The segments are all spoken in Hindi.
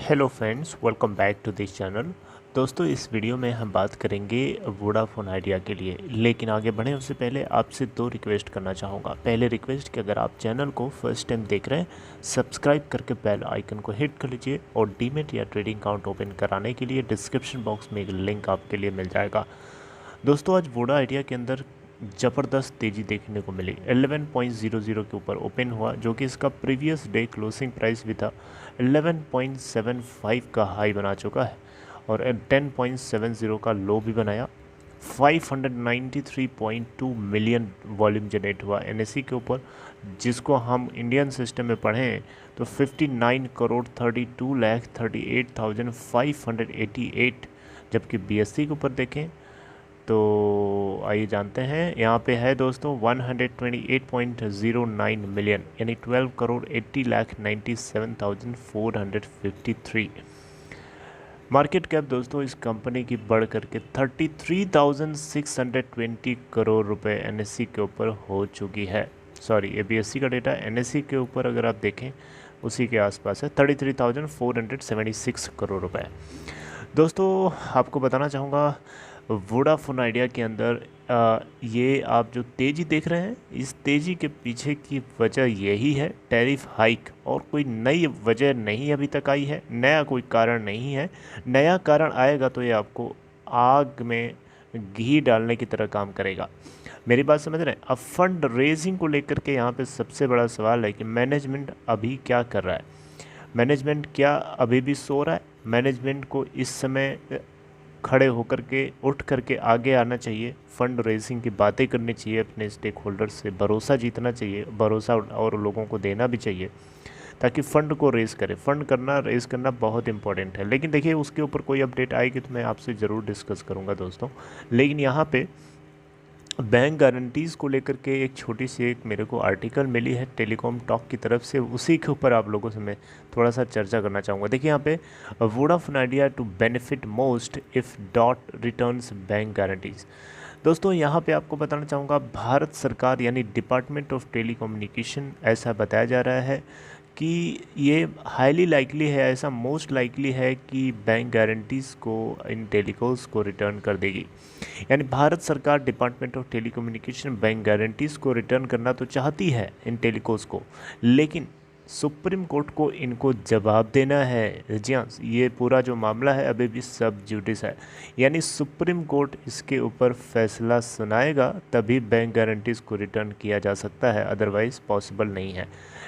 Hello friends, welcome back to this channel. दोस्तों, इस वीडियो में हम बात करेंगे वोडाफोन आइडिया के लिए। लेकिन आगे बढ़ें उससे पहले आपसे दो रिक्वेस्ट करना चाहूँगा। पहले रिक्वेस्ट कि अगर आप चैनल को फर्स्ट टाइम देख रहे हैं, सब्सक्राइब करके बेल आइकन को हिट कर लीजिए और डीमेट या ट्रेडिंग अकाउंट ओपन कराने के लिए डिस्क्रिप्शन बॉक्स में एक लिंक आपके लिए मिल जाएगा। दोस्तों, आज वोडा आइडिया के अंदर ज़बरदस्त तेज़ी देखने को मिली। 11.00 के ऊपर ओपन हुआ, जो कि इसका प्रीवियस डे क्लोजिंग प्राइस भी था 11.75 का हाई बना चुका है और 10.70 का लो भी बनाया। 593.2 मिलियन वॉल्यूम जनरेट हुआ एनएससी के ऊपर, जिसको हम इंडियन सिस्टम में पढ़ें तो 59 करोड़ 32,38,588। जबकि बीएससी के ऊपर देखें तो आइए जानते हैं। यहाँ पे है दोस्तों 128.09 मिलियन, यानी 12 करोड़ 80,97,453। मार्केट कैप दोस्तों इस कंपनी की बढ़ करके 33,620 करोड़ रुपए एनएससी के ऊपर हो चुकी है। सॉरी, ये बीएससी का डेटा, एनएससी के ऊपर अगर आप देखें उसी के आसपास है, 33,476 करोड़ रुपए। दोस्तों, आपको बताना चाहूँगा वोडाफोन आइडिया के अंदर ये आप जो तेज़ी देख रहे हैं, इस तेज़ी के पीछे की वजह यही है टैरिफ हाइक, और कोई नई वजह नहीं अभी तक आई है। नया कोई कारण नहीं है। नया कारण आएगा तो ये आपको आग में घी डालने की तरह काम करेगा। मेरी बात समझ रहे हैं? अब फंड रेजिंग को लेकर के यहाँ पे सबसे बड़ा सवाल है कि मैनेजमेंट अभी क्या कर रहा है। मैनेजमेंट क्या अभी भी सो रहा है? मैनेजमेंट को इस समय खड़े होकर के उठ करके आगे आना चाहिए, फंड रेजिंग की बातें करनी चाहिए, अपने स्टेक होल्डर्स से भरोसा जीतना चाहिए, भरोसा और लोगों को देना भी चाहिए ताकि फ़ंड को रेज़ करें। फ़ंड करना, रेज़ करना बहुत इंपॉर्टेंट है। लेकिन देखिए, उसके ऊपर कोई अपडेट आएगी तो मैं आपसे ज़रूर डिस्कस करूँगा दोस्तों। लेकिन यहाँ पे बैंक गारंटीज़ को लेकर के एक छोटी सी एक मेरे को आर्टिकल मिली है टेलीकॉम टॉक की तरफ से, उसी के ऊपर आप लोगों से मैं थोड़ा सा चर्चा करना चाहूँगा। देखिए यहाँ पे, Vodafone Idea to benefit most if dot returns bank guarantees. दोस्तों, यहाँ पे आपको बताना चाहूँगा, भारत सरकार यानी डिपार्टमेंट ऑफ टेलीकम्युनिकेशन, ऐसा बताया जा रहा है कि ये हाईली लाइकली है, ऐसा मोस्ट लाइकली है कि बैंक गारंटीज़ को इन टेलीकॉल्स को रिटर्न कर देगी। यानी भारत सरकार department of telecommunication bank guarantees को रिटर्न करना तो चाहती है इन टेलीकॉल्स को, लेकिन सुप्रीम कोर्ट को इनको जवाब देना है। जी हाँ, ये पूरा जो मामला है अभी भी सब जुडिस है, यानी सुप्रीम कोर्ट इसके ऊपर फैसला सुनाएगा तभी बैंक गारंटीज़ को रिटर्न किया जा सकता है, अदरवाइज़ पॉसिबल नहीं है।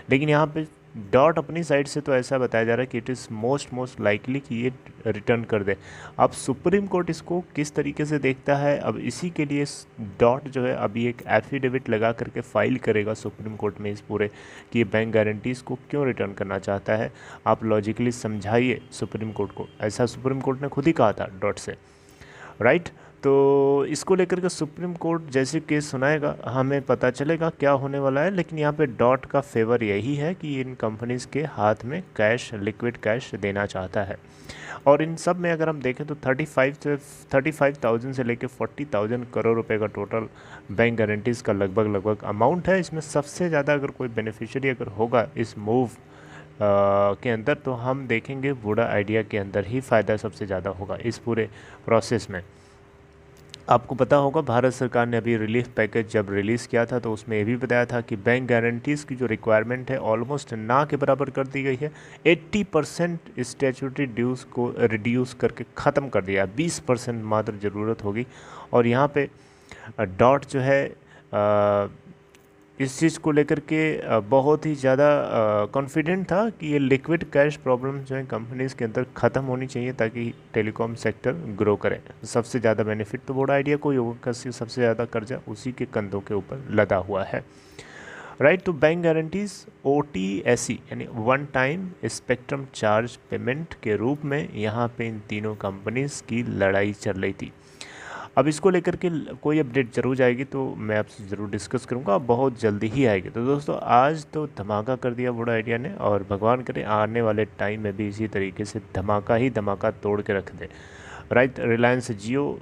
लेकिन यहाँ पे डॉट अपनी साइड से तो ऐसा बताया जा रहा है कि इट इज़ मोस्ट लाइकली कि ये रिटर्न कर दे। अब सुप्रीम कोर्ट इसको किस तरीके से देखता है, अब इसी के लिए डॉट जो है अभी एक एफिडेविट लगा करके फाइल करेगा सुप्रीम कोर्ट में इस पूरे कि ये बैंक गारंटीज़ को क्यों रिटर्न करना चाहता है। आप लॉजिकली समझाइए सुप्रीम कोर्ट को, ऐसा सुप्रीम कोर्ट ने खुद ही कहा था डॉट से, राइट। तो इसको लेकर के सुप्रीम कोर्ट जैसे केस सुनाएगा हमें पता चलेगा क्या होने वाला है। लेकिन यहाँ पे डॉट का फेवर यही है कि इन कंपनीज़ के हाथ में कैश, लिक्विड कैश देना चाहता है। और इन सब में अगर हम देखें तो 35,000 से लेकर 40,000 करोड़ रुपए का टोटल बैंक गारंटीज़ का लगभग अमाउंट है। इसमें सबसे ज़्यादा अगर कोई बेनिफिशियरी अगर होगा इस मूव के अंदर, तो हम देखेंगे वोडा आइडिया के अंदर ही फ़ायदा सबसे ज़्यादा होगा इस पूरे प्रोसेस में। आपको पता होगा, भारत सरकार ने अभी रिलीफ पैकेज जब रिलीज़ किया था तो उसमें ये भी बताया था कि बैंक गारंटीज़ की जो रिक्वायरमेंट है ऑलमोस्ट ना के बराबर कर दी गई है। 80% स्टैट्यूटरी ड्यूज़ को रिड्यूस करके ख़त्म कर दिया, 20% मात्र ज़रूरत होगी। और यहाँ पे डॉट जो है इस चीज़ को लेकर के बहुत ही ज़्यादा कॉन्फिडेंट था कि ये लिक्विड कैश प्रॉब्लम जो है कंपनीज़ के अंदर ख़त्म होनी चाहिए ताकि टेलीकॉम सेक्टर ग्रो करे। सबसे ज़्यादा बेनिफिट तो वोडा आइडिया को ही होगा, सबसे ज़्यादा कर्जा उसी के कंधों के ऊपर लदा हुआ है, राइट। तो बैंक गारंटीज़ OTSE यानी one time spectrum charge payment के रूप में यहाँ पे इन तीनों कंपनीज़ की लड़ाई चल रही थी। अब इसको लेकर के कोई अपडेट जरूर जाएगी तो मैं आपसे ज़रूर डिस्कस करूँगा, बहुत जल्दी ही आएगी। तो दोस्तों, आज तो धमाका कर दिया वोडा आइडिया ने, और भगवान करे आने वाले टाइम में भी इसी तरीके से धमाका ही धमाका तोड़ के रख दे, राइट। रिलायंस जियो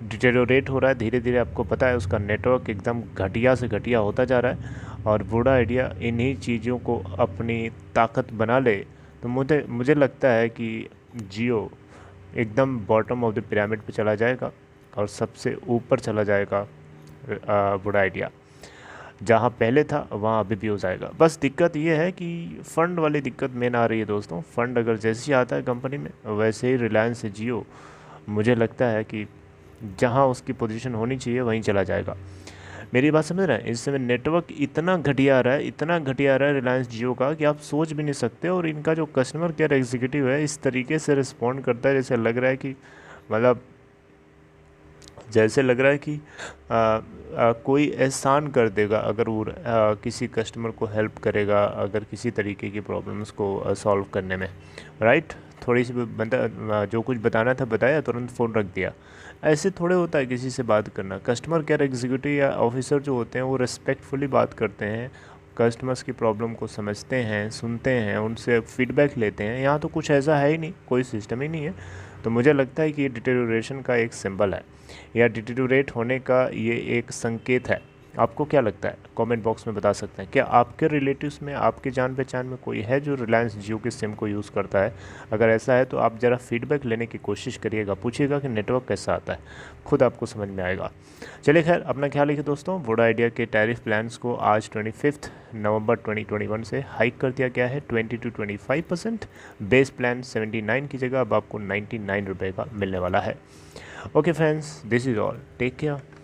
डिटेरोरेट हो रहा है धीरे धीरे, आपको पता है उसका नेटवर्क एकदम घटिया से घटिया होता जा रहा है, और वोडा आइडिया इन्हीं चीज़ों को अपनी ताकत बना ले तो मुझे लगता है कि जियो एकदम बॉटम ऑफ द पिरामिड पे चला जाएगा और सबसे ऊपर चला जाएगा वोडा आइडिया। जहाँ पहले था वहाँ अभी भी हो जाएगा। बस दिक्कत ये है कि फ़ंड वाली दिक्कत मेन आ रही है दोस्तों। फ़ंड अगर जैसे ही आता है कंपनी में, वैसे ही रिलायंस से जियो मुझे लगता है कि जहाँ उसकी पोजीशन होनी चाहिए वहीं चला जाएगा। मेरी बात समझ रहे हैं? इस समय नेटवर्क इतना घटिया आ रहा है, इतना घटिया आ रहा है रिलायंस जियो का कि आप सोच भी नहीं सकते। और इनका जो कस्टमर केयर एग्जीक्यूटिव है इस तरीके से रिस्पॉन्ड करता है जैसे लग रहा है कि मतलब जैसे लग रहा है कि कोई एहसान कर देगा अगर वो किसी कस्टमर को हेल्प करेगा, अगर किसी तरीके की प्रॉब्लम्स को सॉल्व करने में, राइट। थोड़ी सी बंदा जो कुछ बताना था बताया, तुरंत फ़ोन रख दिया। ऐसे थोड़े होता है किसी से बात करना। कस्टमर केयर एग्जीक्यूटिव या ऑफिसर जो होते हैं वो रिस्पेक्टफुली बात करते हैं, कस्टमर्स की प्रॉब्लम को समझते हैं, सुनते हैं, उनसे फीडबैक लेते हैं। यहाँ तो कुछ ऐसा है ही नहीं, कोई सिस्टम ही नहीं है। तो मुझे लगता है कि ये डिटेरियोरेशन का एक सिंबल है, या डिटेरियोरेट होने का ये एक संकेत है। आपको क्या लगता है? कमेंट बॉक्स में बता सकते हैं। क्या आपके रिलेटिव्स में, आपके जान पहचान में कोई है जो रिलायंस जियो के सिम को यूज़ करता है? अगर ऐसा है तो आप ज़रा फीडबैक लेने की कोशिश करिएगा, पूछिएगा कि नेटवर्क कैसा आता है, खुद आपको समझ में आएगा। चलिए खैर, अपना ख्याल रखिए दोस्तों। वोडा आइडिया के टैरिफ प्लान्स को आज 25 नवंबर 2021 से हाइक कर दिया गया है 20 to 25%। बेस प्लान 79 की जगह अब आपको 99 रुपये का मिलने वाला है। Okay friends, this is all, take care.